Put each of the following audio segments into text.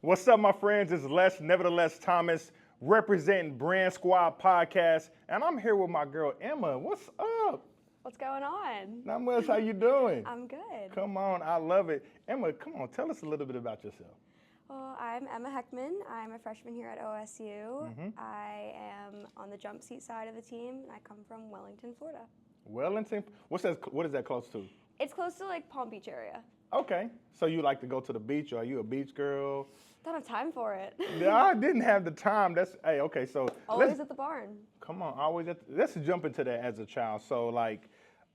What's up, my friends? It's Les, nevertheless Thomas, representing Brand Squad Podcast, and I'm here with my girl Emma. What's up? What's going on? Not much. How you doing? I'm good. Come on, I love it. Emma, come on, tell us a little bit about yourself. Well, I'm Emma Hechtman. I'm a freshman here at OSU. I am on the jump seat side of the team, and I come from Wellington, Florida. Wellington? What is that close to? It's close to like Palm Beach area. Okay, so you like to go to the beach, or are you a beach girl? Don't have time for it. Yeah, I didn't have the time. Okay, so always at the barn. Come on, let's jump into that as a child. So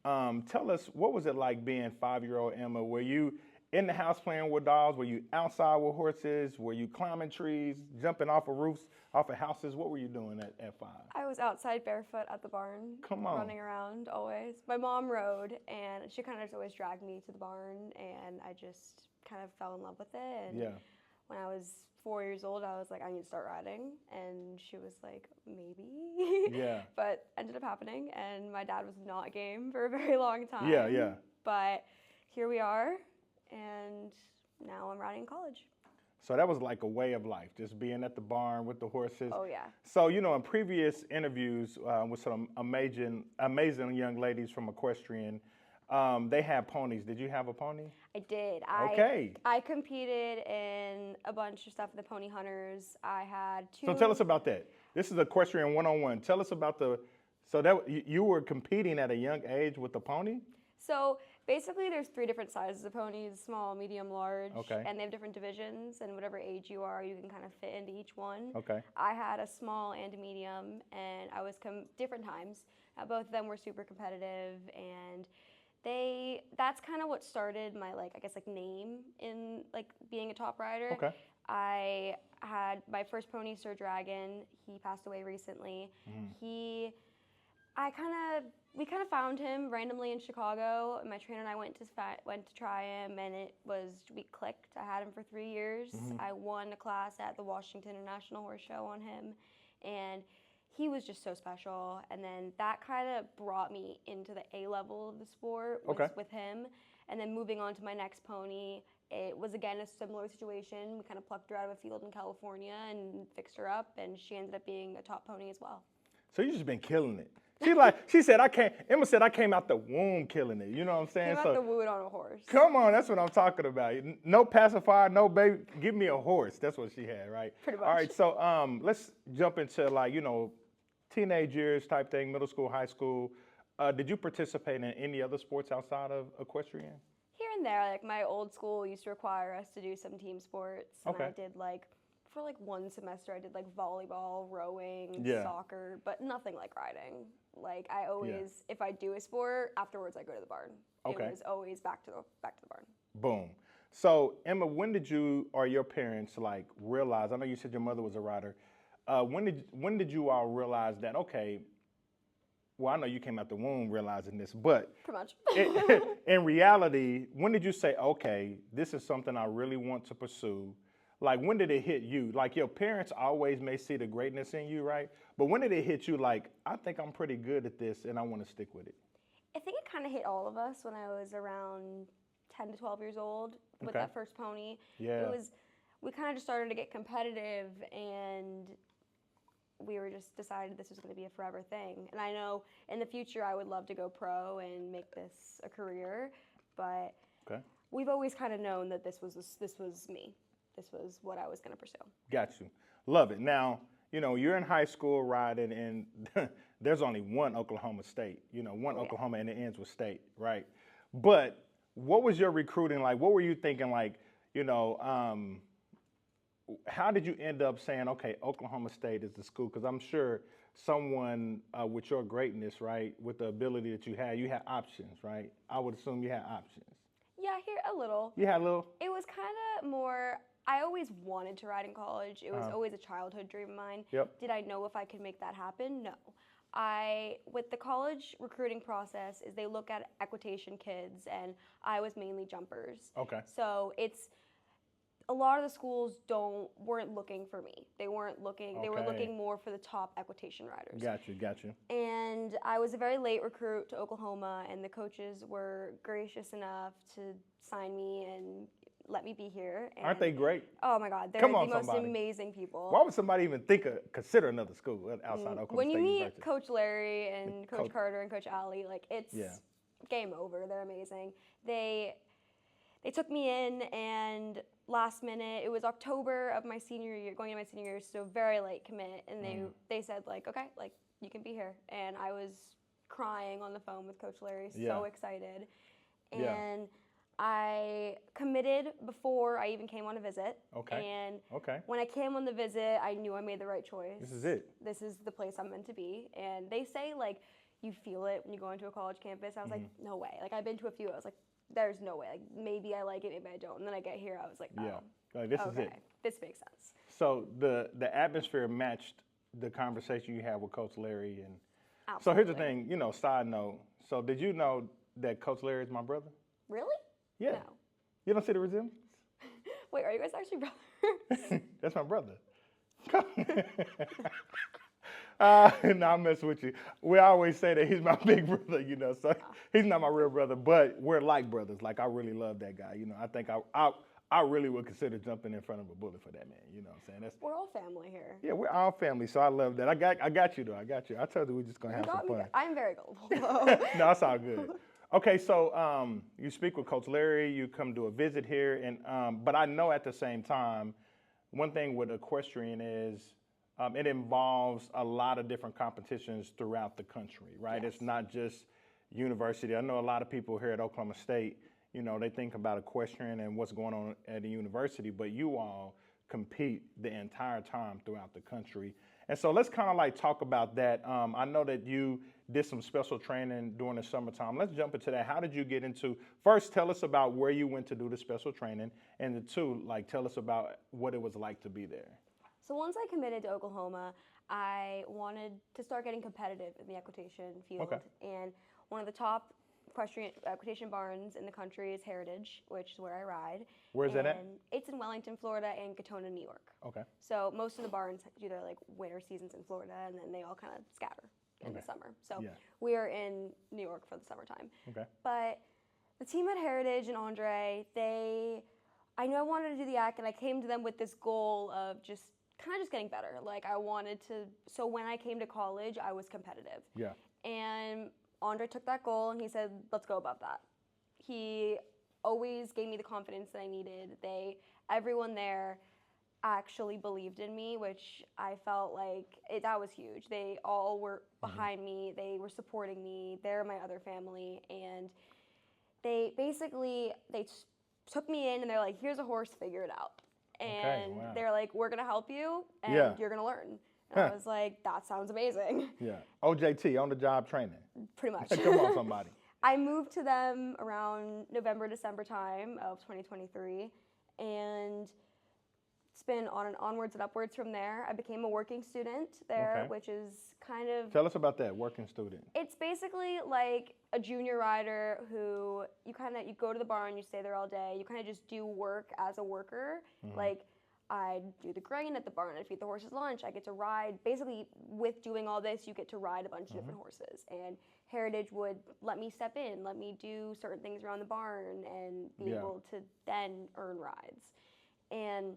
tell us, what was it like being 5-year-old Emma? Were you in the house playing with dolls? Were you outside with horses? Were you climbing trees, jumping off of roofs, off of houses? What were you doing at 5? I was outside barefoot at the barn. Come on. Running around always. My mom rode, and she kind of just always dragged me to the barn, and I just kind of fell in love with it. And yeah. When I was 4 years old, I was like, I need to start riding. And she was like, maybe. Yeah. But ended up happening, and my dad was not game for a very long time. Yeah. But here we are, and now I'm riding in college. So that was like a way of life, just being at the barn with the horses. Oh, yeah. So, in previous interviews with some amazing young ladies from equestrian, they had ponies. Did you have a pony? I did. Okay. I competed in a bunch of stuff with the Pony Hunters. I had 2. So tell us about that. This is Equestrian 101. Tell us about you were competing at a young age with the pony? So basically there's 3 different sizes of ponies, small, medium, large. Okay. And they have different divisions, and whatever age you are, you can kind of fit into each one. Okay. I had a small and a medium, and I was different times. Both of them were super competitive, and that's kind of what started my name in being a top rider. Okay. I had my first pony, Sir Dragon. He passed away recently. We kind of found him randomly in Chicago. My trainer and I went to try him, and we clicked. I had him for 3 years. I won a class at the Washington International Horse Show on him, and he was just so special. And then that kind of brought me into the A level of the sport with him. And then moving on to my next pony, it was again a similar situation. We kind of plucked her out of a field in California and fixed her up, and she ended up being a top pony as well. So you just been killing it. Emma said I came out the womb killing it. You know what I'm saying? Came out the womb on a horse. Come on, that's what I'm talking about. No pacifier, no baby. Give me a horse. That's what she had, right? Pretty much. All right, so let's jump into teenage years type thing, middle school, high school. Did you participate in any other sports outside of equestrian? Here and there. My old school used to require us to do some team sports. And Okay. I did for 1 semester, I did volleyball, rowing, soccer, but nothing like riding. I always, if I do a sport, afterwards I go to the barn. Okay. It was always back to the barn. Boom. So Emma, when did you or your parents realize? I know you said your mother was a rider. When did you all realize that? Okay. Well, I know you came out the womb realizing this, but pretty much. in reality, when did you say, okay, this is something I really want to pursue? When did it hit you? Your parents always may see the greatness in you, right? But when did it hit you I think I'm pretty good at this and I want to stick with it? I think it kind of hit all of us when I was around 10 to 12 years old with that first pony. Yeah. We kind of just started to get competitive, and we were just decided this was going to be a forever thing. And I know in the future I would love to go pro and make this a career, but we've always kind of known that this was me. This was what I was going to pursue. Got you. Love it. Now, you're in high school riding, and there's only one Oklahoma State, Oklahoma, and it ends with state, right? But what was your recruiting like? What were you thinking how did you end up saying, okay, Oklahoma State is the school? Because I'm sure someone with your greatness, right, with the ability that you had options, right? I would assume you had options. Yeah, a little. You had a little? It was kind of more, I always wanted to ride in college. It was always a childhood dream of mine. Yep. Did I know if I could make that happen? No. With the college recruiting process, is they look at equitation kids, and I was mainly jumpers. Okay. So a lot of the schools weren't looking for me. They weren't looking. Okay. They were looking more for the top equitation riders. Got you. And I was a very late recruit to Oklahoma, and the coaches were gracious enough to sign me and let me be here. And, Aren't they great? Oh my God, they're Come the on, most somebody. amazing people. Why would somebody even consider another school outside Oklahoma When State you meet University? Coach Larry and Coach Coach- Carter and Coach Ali, like it's game over. They're amazing. They took me in, and last minute, it was October of my senior year, going into my senior year, so very late commit, and they said like, okay, like you can be here, and I was crying on the phone with Coach Larry, so excited, and I committed before I even came on a visit. Okay. And Okay. when I came on the visit, I knew I made the right choice. This is it. This is the place I'm meant to be. And they say like you feel it when you go into a college campus. I was like, no way. Like I've been to a few. I was like, there's no way. Like maybe I like it, maybe I don't. And then I get here. I was like, oh, like this is it. This makes sense. So the atmosphere matched the conversation you had with Coach Larry, and Absolutely. so here's the thing. You know, side note. So did you know that Coach Larry is my brother? Really? Yeah. No. You don't see the resemblance? Wait, are you guys actually brothers? That's my brother. No, I'm messing with you. We always say that he's my big brother, you know, so he's not my real brother, but we're like brothers. Like, I really love that guy. You know, I think I really would consider jumping in front of a bullet for that man. You know what I'm saying? We're all family here. Yeah, we're all family, so I love that. I got you, though. I got you. I told you we're just going to have some fun. I'm very gullible. No, that's all good. Okay, so you speak with Coach Larry, you come do a visit here, and but I know at the same time, one thing with equestrian is it involves a lot of different competitions throughout the country, right? Yes. It's not just university. I know a lot of people here at Oklahoma State, you know, they think about equestrian and what's going on at the university, but you all compete the entire time throughout the country. And so let's kind of like talk about that. I know that you did some special training during the summertime. Let's jump into that. How did you get into, first tell us about where you went to do the special training, and the two, like tell us about what it was like to be there. So once I committed to Oklahoma, I wanted to start getting competitive in the equitation field. Okay. And one of the top equitation barns in the country is Heritage, which is where I ride. Where's that at? And it's in Wellington, Florida, and Katona, New York. Okay. So most of the barns do their like winter seasons in Florida, and then they all kind of scatter in the summer. So we are in New York for the summertime. Okay. But the team at Heritage and Andre, I knew I wanted to do the ACT, and I came to them with this goal of just getting better. Like I wanted to, so when I came to college, I was competitive. Yeah. And Andre took that goal and he said, let's go above that. He always gave me the confidence that I needed. Everyone there actually believed in me, which I felt like that was huge. They all were behind me. They were supporting me. They're my other family. And they took me in and they're like, here's a horse, figure it out. And they're like, we're going to help you and you're going to learn. And I was like, that sounds amazing. Yeah. OJT, on the job training. Pretty much. Come on, somebody. I moved to them around November, December time of 2023. And it's been onwards and upwards from there. I became a working student there, which is kind of... Tell us about that, working student. It's basically like a junior rider who you go to the barn, you stay there all day, you kind of just do work as a worker. Like I do the grain at the barn, I feed the horses lunch, I get to ride. Basically with doing all this, you get to ride a bunch of different horses. And Heritage would let me step in, let me do certain things around the barn and be able to then earn rides. And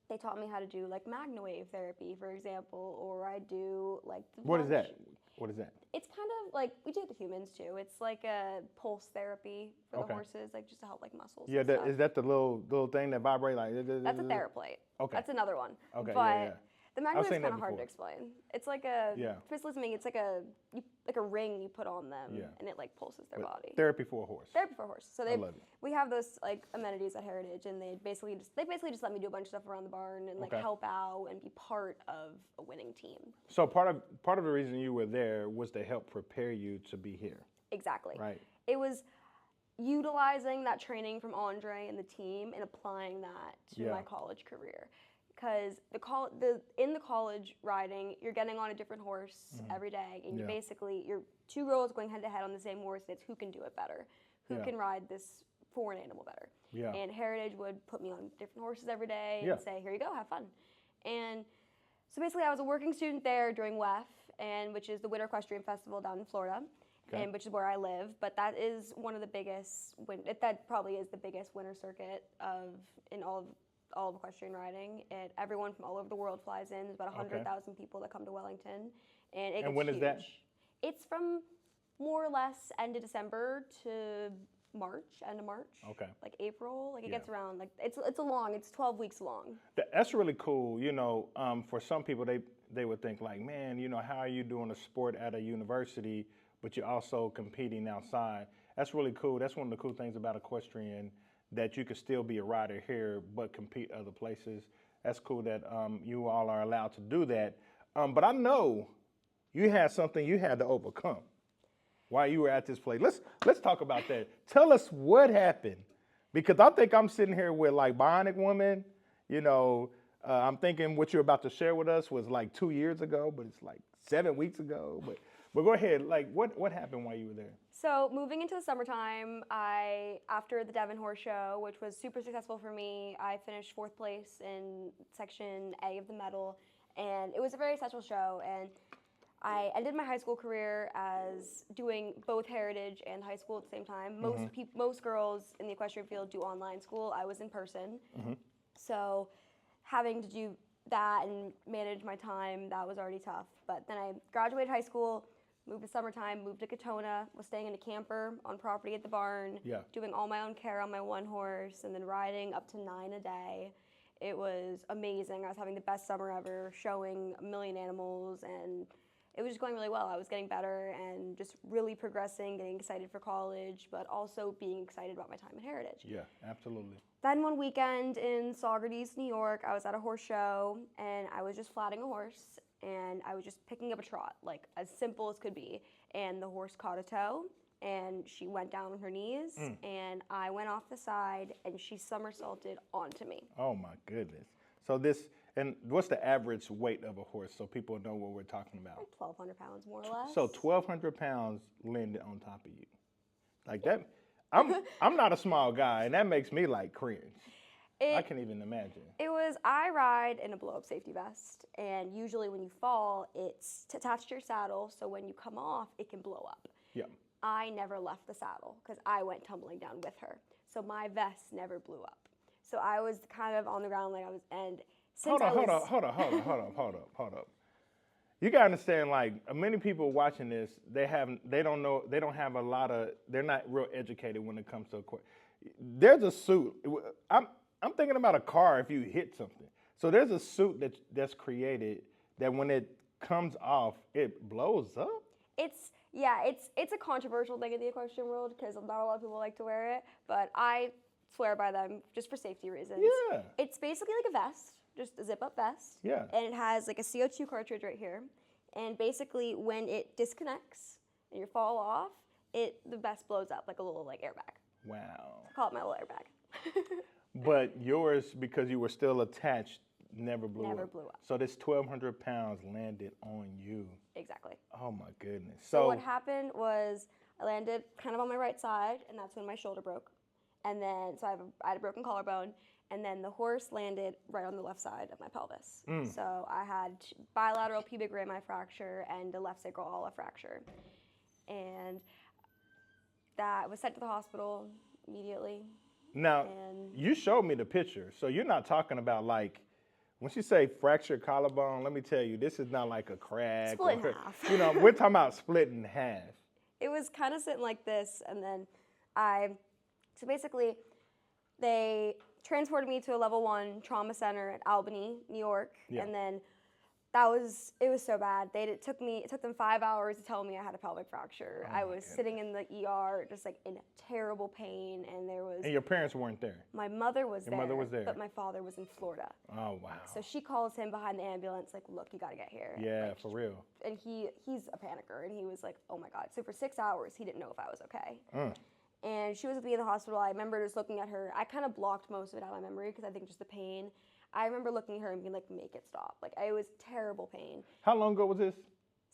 they taught me how to do like magna wave therapy, for example, or I do like What is that? What is that? It's kind of like we do it with humans too. It's like a pulse therapy for the horses, like just to help like muscles. Yeah, is that the little thing that vibrates like? That's a TheraPlate. Okay. That's another one. Okay. But the magna I've wave is seen kind that of hard to before. explain. It's like it's like a ring you put on them, and it like pulses their body. Therapy for a horse. Therapy for a horse. So I love it. we have those like amenities at Heritage, and they basically just let me do a bunch of stuff around the barn and like help out and be part of a winning team. So part of the reason you were there was to help prepare you to be here. Exactly. Right. It was utilizing that training from Andre and the team and applying that to my college career. Because in the college riding, you're getting on a different horse every day, and you're two girls going head to head on the same horse. It's who can do it better, who can ride this foreign animal better. Yeah. And Heritage would put me on different horses every day and say, "Here you go, have fun." And so basically, I was a working student there during WEF, which is the Winter Equestrian Festival down in Florida. Okay. and which is where I live. But that is one of the biggest. That probably is the biggest winter circuit in all of equestrian riding. And everyone from all over the world flies in. There's about 100,000 people that come to Wellington, and it gets when is huge. that? It's from more or less end of December to end of March. Okay. Like April, like it Yeah. gets around, like it's 12 weeks long. That's really cool. You know, for some people, they would think like, man, you know, how are you doing a sport at a university, but you're also competing outside? That's really cool. That's one of the cool things about equestrian, that you could still be a rider here, but compete other places. That's cool that you all are allowed to do that. But I know you had something you had to overcome while you were at this place. Let's talk about that. Tell us what happened, because I think I'm sitting here with like Bionic Woman. You know, I'm thinking what you're about to share with us was like 2 years ago, but it's like 7 weeks ago. But go ahead. Like, what happened while you were there? So moving into the summertime, after the Devon Horse Show, which was super successful for me, I finished 4th place in section A of the medal, and it was a very successful show. And I ended my high school career as doing both heritage and high school at the same time. Most girls in the equestrian field do online school. I was in person. So having to do that and manage my time, that was already tough. But then I graduated high school, moved to summertime, moved to Katona, was staying in a camper on property at the barn, doing all my own care on my one horse, and then riding up to 9 a day. It was amazing. I was having the best summer ever, showing a million animals, and it was just going really well. I was getting better and just really progressing, getting excited for college, but also being excited about my time at Heritage. Yeah, absolutely. Then one weekend in Saugerties, New York, I was at a horse show, and I was just flatting a horse, and I was just picking up a trot, like as simple as could be. And the horse caught a toe, and she went down on her knees, and I went off the side, and she somersaulted onto me. Oh my goodness. So and what's the average weight of a horse so people know what we're talking about? Like 1,200 pounds, more or less. So 1,200 pounds landed on top of you. Like that, I'm not a small guy, and that makes me like cringe. I can't even imagine. I ride in a blow-up safety vest, and usually when you fall, it's attached to your saddle, so when you come off, it can blow up. Yeah. I never left the saddle because I went tumbling down with her, so my vest never blew up. So I was kind of on the ground like I was, and since Hold up. You gotta understand, like many people watching this, they're not real educated when it comes to there's a suit. I'm thinking about a car if you hit something. So there's a suit that's created that when it comes off, it blows up. It's a controversial thing in the equestrian world because not a lot of people like to wear it, but I swear by them just for safety reasons. Yeah. It's basically like a vest, just a zip-up vest. Yeah. And it has like a CO2 cartridge right here. And basically when it disconnects and you fall off, the vest blows up like a little like airbag. Wow. I call it my little airbag. But yours, because you were still attached, never blew up. Never blew up. So this 1,200 pounds landed on you. Exactly. Oh my goodness. So what happened was I landed kind of on my right side, and that's when my shoulder broke. And then, so I had a broken collarbone, and then the horse landed right on the left side of my pelvis. So I had bilateral pubic rami fracture and a left sacral ala fracture. And that was sent to the hospital immediately. Now, you showed me the picture, so you're not talking about like, when she say fractured collarbone, let me tell you, this is not like a crack. Split in half. You know, we're talking about split in half. It was kind of sitting like this, and then so basically, they transported me to a level 1 trauma center at Albany, New York, and then it was so bad. It took them 5 hours to tell me I had a pelvic fracture. I was sitting in the ER just like in terrible pain, and And your parents weren't there? My mother was there. Your mother was there. But my father was in Florida. Oh, wow. So she calls him behind the ambulance, like, look, you gotta get here. Yeah, like, for real. And he's a panicker, and he was like, oh my God. So for 6 hours, he didn't know if I was okay. And she was with me in the hospital. I remember just looking at her. I kind of blocked most of it out of my memory because I think just the pain. I remember looking at her and being like, make it stop. Like, it was terrible pain. How long ago was this?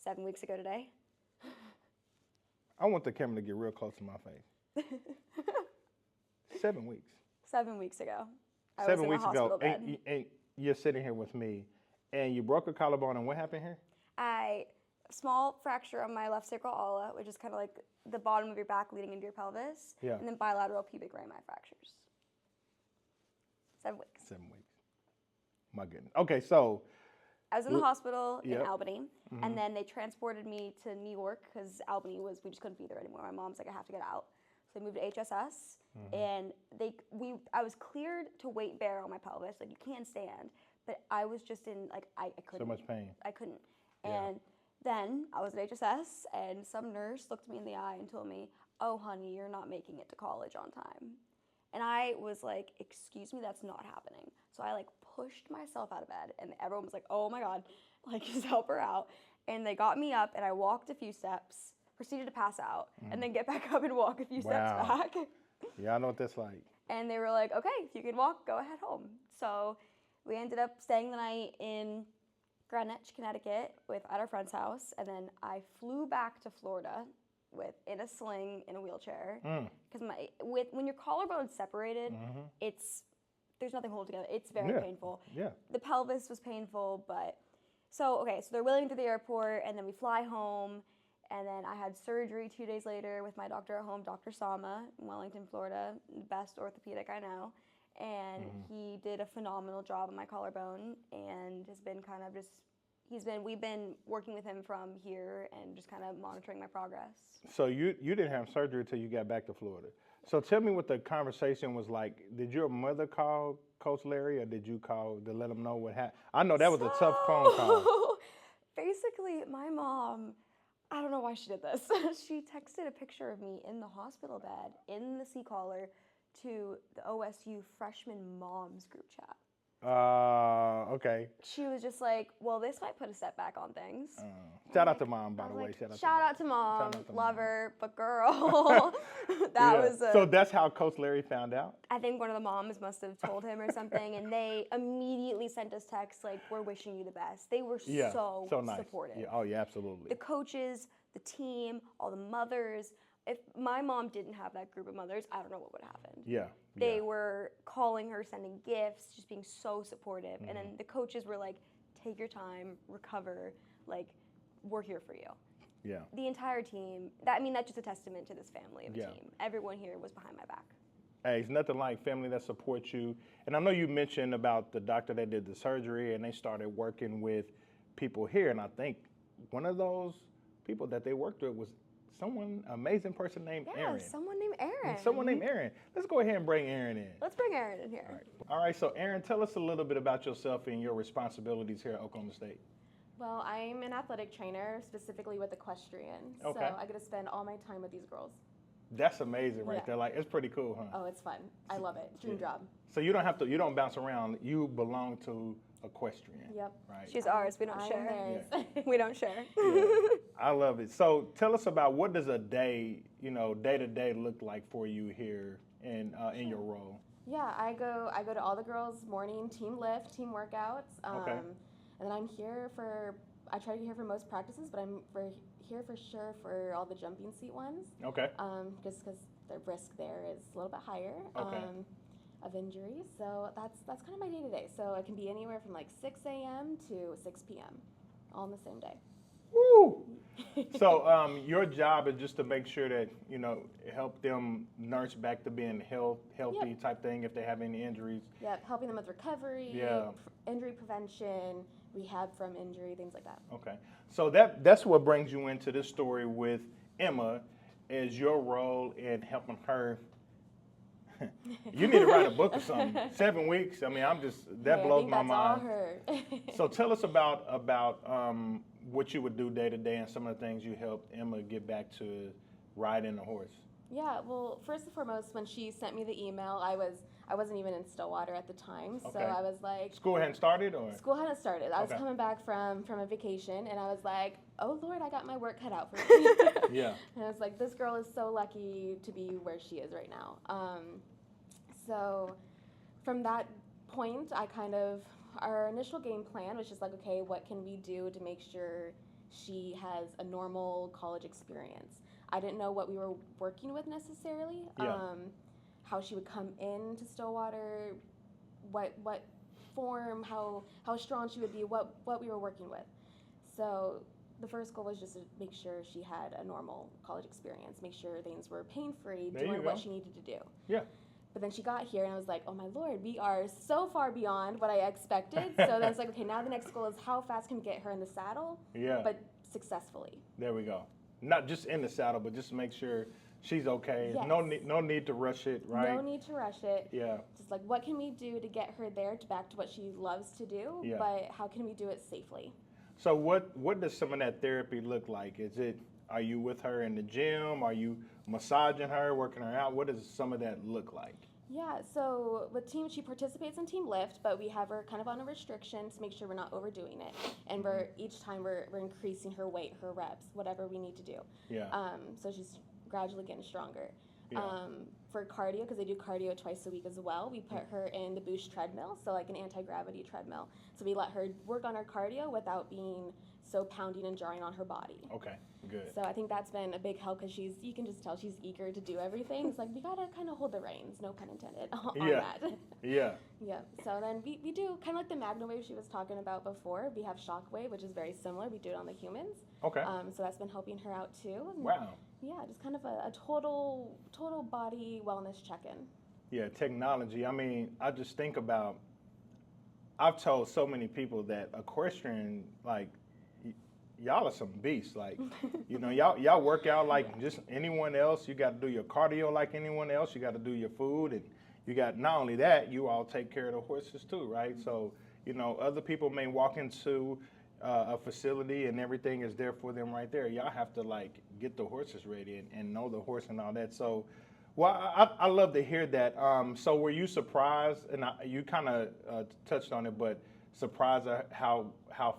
7 weeks ago today. I want the camera to get real close to my face. 7 weeks. 7 weeks ago. I 7 was in weeks a hospital ago, bed. and you're sitting here with me, and you broke a collarbone, and what happened here? I small fracture on my left sacral ala, which is kind of like the bottom of your back leading into your pelvis. Yeah. And then bilateral pubic rami fractures. 7 weeks. 7 weeks. My goodness. Okay, so I was in the hospital in Yep. Albany, and then they transported me to New York because Albany we just couldn't be there anymore. My mom's like, I have to get out. So I moved to HSS, and I was cleared to weight bear on my pelvis. Like, you can't stand. But I was just in, like, I couldn't. so much pain. I couldn't. Yeah. And then I was at HSS, and some nurse looked me in the eye and told me, oh, honey, you're not making it to college on time. And I was like, excuse me, that's not happening. So I like pushed myself out of bed, and everyone was like, oh my God, like, just help her out. And they got me up, and I walked a few steps, proceeded to pass out, and then get back up and walk a few steps Wow. back. Yeah, I know what that's like. And they were like, okay, if you can walk, go ahead home. So we ended up staying the night in Greenwich, Connecticut at our friend's house. And then I flew back to Florida in a sling in a wheelchair. Because when your collarbone's separated, there's nothing holding together. It's very painful. Yeah. The pelvis was painful, but so they're wheeling to the airport, and then we fly home. And then I had surgery 2 days later with my doctor at home, Dr. Sama, in Wellington, Florida, best orthopedic I know. And he did a phenomenal job on my collarbone, and has been kind of we've been working with him from here and just kind of monitoring my progress. So you didn't have surgery until you got back to Florida. So tell me what the conversation was like. Did your mother call Coach Larry, or did you call to let him know what happened? I know that was a tough phone call. Basically, my mom, I don't know why she did this. She texted a picture of me in the hospital bed in the C-collar to the OSU freshman moms group chat. Okay. She was just like, well, this might put a setback on things. Shout out to Mom, by I the was way. like, Shout out to mom. Shout out to Love Mom. her, but girl, that was So that's how Coach Larry found out? I think one of the moms must have told him or something, and they immediately sent us texts like, we're wishing you the best. They were so nice. supportive. Yeah. Oh, yeah, absolutely. The coaches, the team, all the mothers. If my mom didn't have that group of mothers, I don't know what would have happened. Yeah. They were calling her, sending gifts, just being so supportive. And then the coaches were like, take your time, recover, like, we're here for you. Yeah. The entire team, that's just a testament to this family of a Yeah. team. Everyone here was behind my back. Hey, it's nothing like family that supports you. And I know you mentioned about the doctor that did the surgery, and they started working with people here. And I think one of those people that they worked with was amazing person named Aaron. Yeah, someone named Aaron. Someone named Aaron. Let's go ahead and bring Aaron in. Let's bring Aaron in here. All right, so Aaron, tell us a little bit about yourself and your responsibilities here at Oklahoma State. Well, I'm an athletic trainer, specifically with equestrian. Okay. So I get to spend all my time with these girls. That's amazing right Yeah. there. Like, it's pretty cool, huh? Oh, it's fun. I love it. Dream job. So you don't bounce around. You belong to equestrian. Yep. Right. She's ours. We don't I'm share. theirs. We don't share. Yeah, I love it. So tell us about what does a day, day to day look like for you here in your role. Yeah, I go to all the girls' morning team lift, team workouts. Okay. And then I try to get here for most practices, but I'm here for sure for all the jumping seat ones. Okay. Just because the risk there is a little bit higher. Okay. Of injuries. So that's kind of my day to day. So it can be anywhere from like 6 a.m. to 6 p.m. all on the same day. Woo! So your job is just to make sure that, help them nurse back to being healthy Yep. type thing if they have any injuries. Yep, helping them with recovery, Yeah. Injury prevention, rehab from injury, things like that. Okay. So that's what brings you into this story with Emma, is your role in helping her. You need to write a book or something. 7 weeks. I mean, that blows my mind. All her. So tell us about what you would do day to day and some of the things you helped Emma get back to riding a horse. Yeah, well, first and foremost, when she sent me the email, I wasn't even in Stillwater at the time, so Okay. I was like, School hadn't started, or? School hadn't started. I was Okay. coming back from a vacation, and I was like, oh Lord, I got my work cut out for me. Yeah. And I was like, this girl is so lucky to be where she is right now. So from that point, our initial game plan was just like, okay, what can we do to make sure she has a normal college experience? I didn't know what we were working with necessarily. Yeah. How she would come into Stillwater, what form, how strong she would be, what we were working with. So the first goal was just to make sure she had a normal college experience, make sure things were pain-free, There you doing go. what she needed to do. Yeah. But then she got here, and I was like, oh my Lord, we are so far beyond what I expected. So then it's like, okay, now the next goal is how fast can we get her in the saddle, Yeah. but successfully. There we go. Not just in the saddle, but just make sure she's okay. Yes. No need to rush it, right? No need to rush it. Yeah. Just like, what can we do to get her there, back to what she loves to do, Yeah. but how can we do it safely? So what does some of that therapy look like? Are you with her in the gym? Are you massaging her, working her out? What does some of that look like? Yeah, so with team, she participates in team lift, but we have her kind of on a restriction to make sure we're not overdoing it. And each time we're increasing her weight, her reps, whatever we need to do. Yeah. So she's gradually getting stronger. Yeah. For cardio, because they do cardio twice a week as well, we put her in the Boost treadmill, so like an anti-gravity treadmill. So we let her work on her cardio without being so pounding and jarring on her body. Okay. Good. So I think that's been a big help, because you can just tell she's eager to do everything. It's like, we gotta kind of hold the reins, no pun intended, on that. Yeah. Yeah. So then we do kind of like the Magna Wave she was talking about before. We have Shock Wave, which is very similar. We do it on the humans. Okay. So that's been helping her out too. And Wow. yeah, just kind of a total body wellness check-in. Yeah, technology. I mean, I just think about, I've told so many people that equestrian, like, y'all are some beasts. Like, you know, y'all work out like just anyone else. You got to do your cardio like anyone else. You got to do your food, and you got, not only that, you all take care of the horses too, right? So, you know, other people may walk into a facility and everything is there for them right there. Y'all have to like get the horses ready and know the horse and all that. So, well, I love to hear that. So were you surprised, and you kind of touched on it, but surprised at how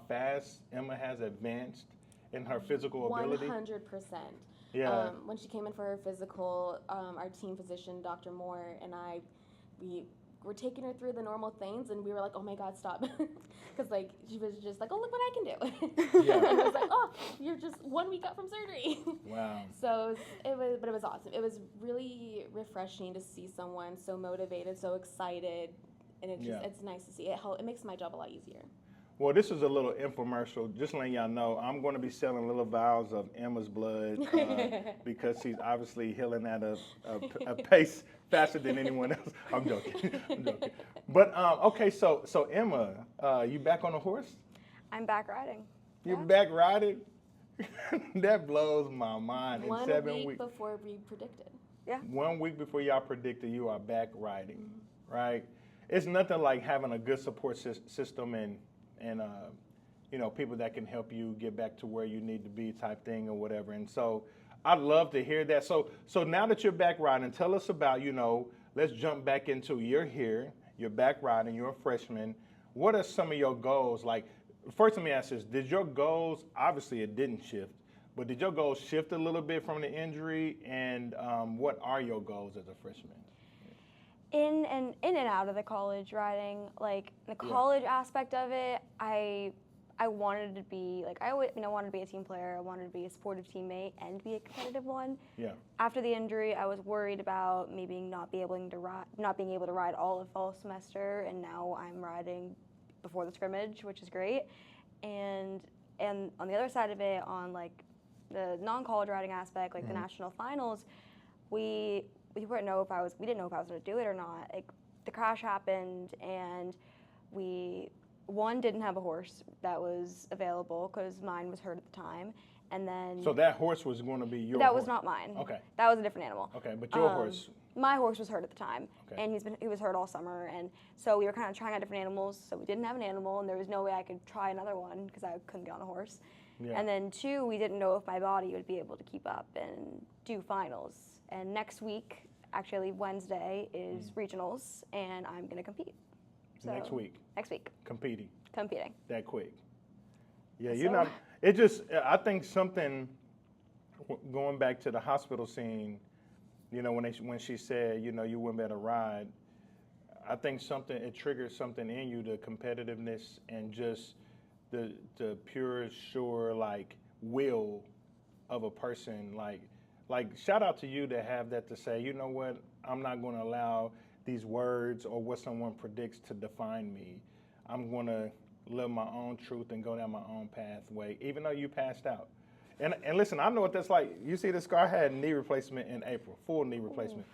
fast Emma has advanced in her physical ability? 100%. Yeah. When she came in for her physical, our team physician, Dr. Moore, and I, we were taking her through the normal things, and we were like, oh my God, stop. Because like, she was just like, oh, look what I can do. Yeah. And I was like, oh, you're just 1 week out from surgery. Wow. So it was awesome. It was really refreshing to see someone so motivated, so excited, and it's nice to see. It makes my job a lot easier. Well, this is a little infomercial. Just letting y'all know, I'm going to be selling little vials of Emma's blood because she's obviously healing at a pace faster than anyone else. I'm joking. But okay, so Emma, you back on the horse? I'm back riding. You're Yeah. back riding? That blows my mind. In 1 7 week weeks. before we predicted. Yeah. 1 week before y'all predicted, you are back riding, right? It's nothing like having a good support system and you know, people that can help you get back to where you need to be, type thing or whatever. And so I'd love to hear that. So now that you're back riding, tell us about, you know, let's jump back into, you're here, you're back riding, you're a freshman. What are some of your goals? Like, first let me ask this, did your goals, obviously it didn't shift, but did your goals shift a little bit from the injury? And what are your goals as a freshman? In and out of the college riding, like the college aspect of it, I wanted to be like, I wanted to be a team player. I wanted to be a supportive teammate and be a competitive one. Yeah. After the injury, I was worried about maybe not being able to ride all of fall semester, and now I'm riding before the scrimmage, which is great. And on the other side of it, on like the non-college riding aspect, like the national finals, we didn't know if I was going to do it or not. Like, the crash happened, and we didn't have a horse that was available because mine was hurt at the time, and then So that horse was going to be your that horse? was not mine. Okay. That was a different animal. Okay, but your horse. My horse was hurt at the time, Okay. and he was hurt all summer, and so we were kind of trying out different animals. So we didn't have an animal, and there was no way I could try another one because I couldn't get on a horse. Yeah. And then 2, we didn't know if my body would be able to keep up and do finals. And next week, actually Wednesday, is regionals, and I'm going to compete. So Next week, Next week, competing that quick. Yeah, So- you're not. It just. I think something. Going back to the hospital scene, you know, when she said, you know, you wouldn't be able to ride. I think it triggered something in you, the competitiveness and just the pure, sure, like, will of a person. Like shout out to you to have that, to say, you know what, I'm not going to allow these words or what someone predicts to define me. I'm going to live my own truth and go down my own pathway, even though you passed out. And listen, I know what that's like. You see the scar, I had knee replacement in April, full knee replacement.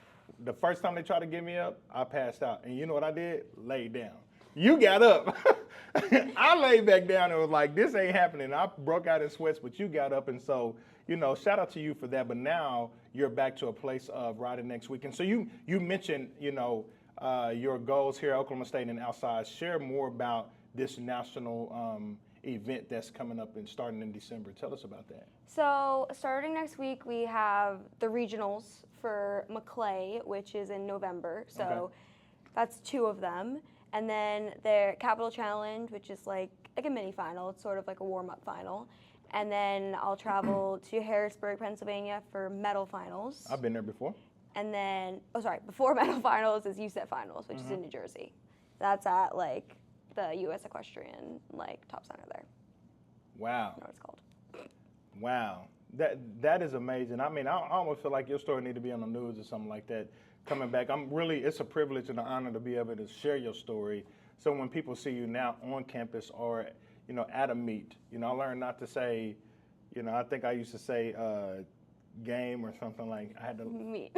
The first time they tried to get me up, I passed out. And you know what I did? Laid down. You got up. I laid back down and was like, this ain't happening. I broke out in sweats, but you got up. And so, shout out to you for that. But now you're back to a place of riding next weekend. So you mentioned, your goals here at Oklahoma State and outside. Share more about this national event that's coming up and starting in December. Tell us about that. So starting next week, we have the regionals for McClay, which is in November. So that's 2 of them. And then their Capital Challenge, which is like a mini final. It's sort of like a warm-up final. And then I'll travel to Harrisburg, Pennsylvania for medal finals. I've been there before. And then, before medal finals is USET finals, which is in New Jersey. That's at like the U.S. Equestrian top center there. Wow. I don't know what it's called. Wow. That is amazing. I mean, I almost feel like your story need to be on the news or something like that. Coming back, it's a privilege and an honor to be able to share your story. So when people see you now on campus or, at a meet, I learned not to say, I think I used to say game or something like I had to meet.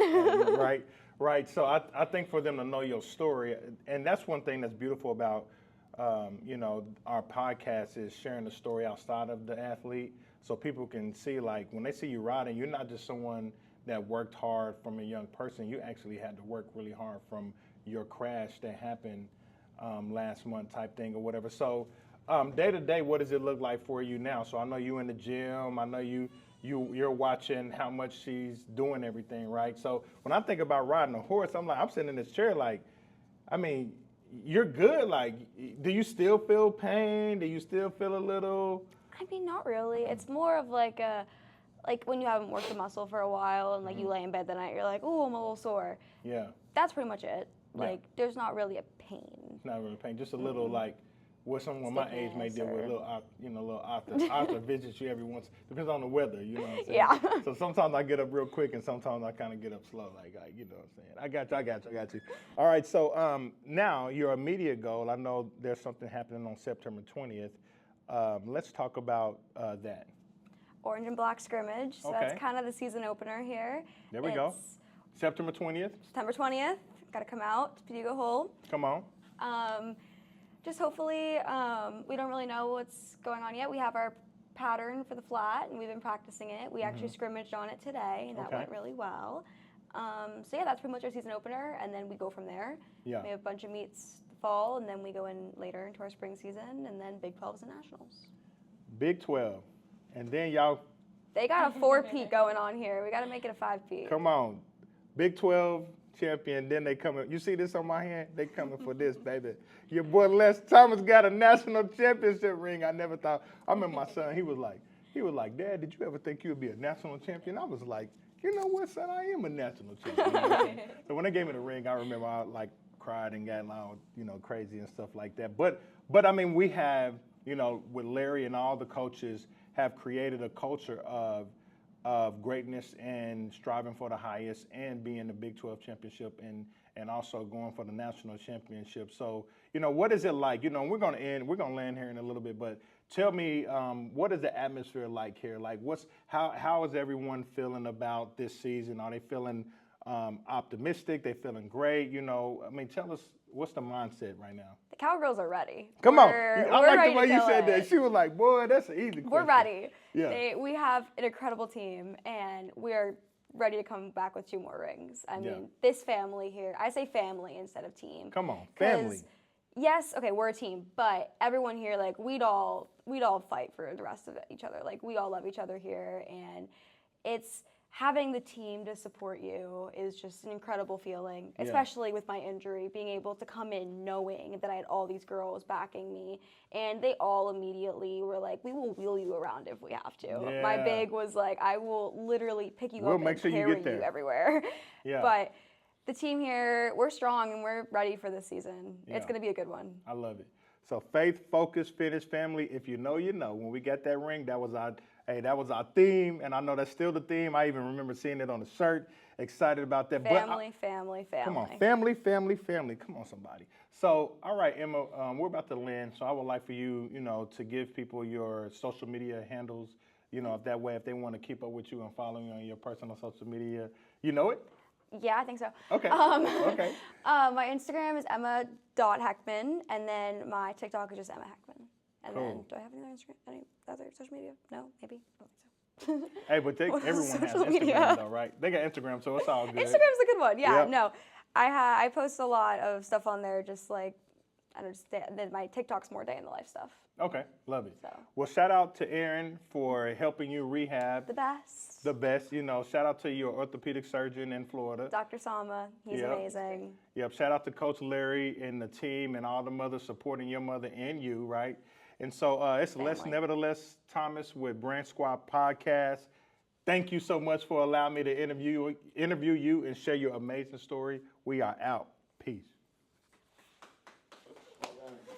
Right. So I think for them to know your story, and that's one thing that's beautiful about, our podcast is sharing the story outside of the athlete. So people can see, like, when they see you riding, you're not just someone that worked hard from a young person. You actually had to work really hard from your crash that happened last month type thing or whatever. So day to day, what does it look like for you now? So I know you in the gym. I know you're watching how much she's doing everything, right? So when I think about riding a horse, I'm sitting in this chair like, I mean, you're good. Like, do you still feel pain? Do you still feel a little? I mean, not really. It's more of like when you haven't worked a muscle for a while and you lay in bed the night, you're like, oh, I'm a little sore. Yeah. That's pretty much it. Like, there's not really a pain. Not really pain, just a little like what someone my age may deal with, a little after visits you every once. Depends on the weather, you know what I'm saying? Yeah. So sometimes I get up real quick and sometimes I kind of get up slow, like you know what I'm saying? I got you. All right, so now your immediate goal, I know there's something happening on September 20th. Let's talk about that. Orange and black scrimmage. So that's kind of the season opener here. There we go. September 20th. September 20th. Got to come out to Paducah Hole. Come on. Just hopefully, we don't really know what's going on yet. We have our pattern for the flat, and we've been practicing it. We actually scrimmaged on it today, and that went really well. So yeah, that's pretty much our season opener, and then we go from there. Yeah. We have a bunch of meets the fall, and then we go in later into our spring season, and then Big 12s and nationals. Big 12. And then y'all. They got a 4-peat going on here. We got to make it a 5-peat. Come on. Big 12 champion, then they coming. You see this on my hand? They coming for this, baby. Your boy Les Thomas got a national championship ring. I never thought. I remember my son, he was like, Dad, did you ever think you would be a national champion? I was like, you know what, son, I am a national champion. So when they gave me the ring, I remember I cried and got loud, crazy and stuff like that. But I mean, we have, with Larry and all the coaches have created a culture of greatness and striving for the highest and being the Big 12 championship and also going for the national championship. So, what is it like? We're going to land here in a little bit, but tell me, what is the atmosphere like here? Like, how is everyone feeling about this season? Are they feeling optimistic? They feeling great? Tell us, what's the mindset right now? The Cowgirls are ready. Come on. We're I like the way ready you to said kill that. it. She was like, boy, that's an easy question. We're ready. Yeah. We have an incredible team, and we are ready to come back with 2 more rings. I mean, this family here, I say family instead of team. Come on, family. Yes, okay, we're a team, but everyone here, like, we'd all fight for the rest of each other. Like, we all love each other here, and it's having the team to support you is just an incredible feeling, especially with my injury, being able to come in knowing that I had all these girls backing me, and they all immediately were like, we will wheel you around if we have to. Yeah. My big was like, I will literally pick you up and carry you everywhere. Yeah. But the team here, we're strong and we're ready for this season. Yeah. It's going to be a good one. I love it. So Faith, Focus, Finish, Family. If you know, you know. When we got that ring, that was our theme, and I know that's still the theme. I even remember seeing it on the shirt. Excited about that. Family, family, family. Come on, family, family, family. Come on, somebody. So, all right, Emma, we're about to land. So I would like for you, to give people your social media handles. If that way, if they want to keep up with you and follow you on your personal social media, you know it? Yeah, I think so. Okay. Okay. My Instagram is emma.hechtman, and then my TikTok is just Emma Hechtman. And then, do I have any other social media? No, maybe. I don't think so. Hey, but everyone has social Instagram media? though, right? They got Instagram, so it's all good. Instagram's a good one. Yeah, Yep. no. I post a lot of stuff on there, just like, I don't know, then my TikTok's more day in the life stuff. Okay, love it. So. Well, shout out to Erin for helping you rehab. The best. The best, shout out to your orthopedic surgeon in Florida. Dr. Sama, he's amazing. Yep, shout out to Coach Larry and the team and all the mothers supporting your mother and you, right? And so it's Les Nevertheless Thomas with Brand Squad Podcast. Thank you so much for allowing me to interview you and share your amazing story. We are out. Peace.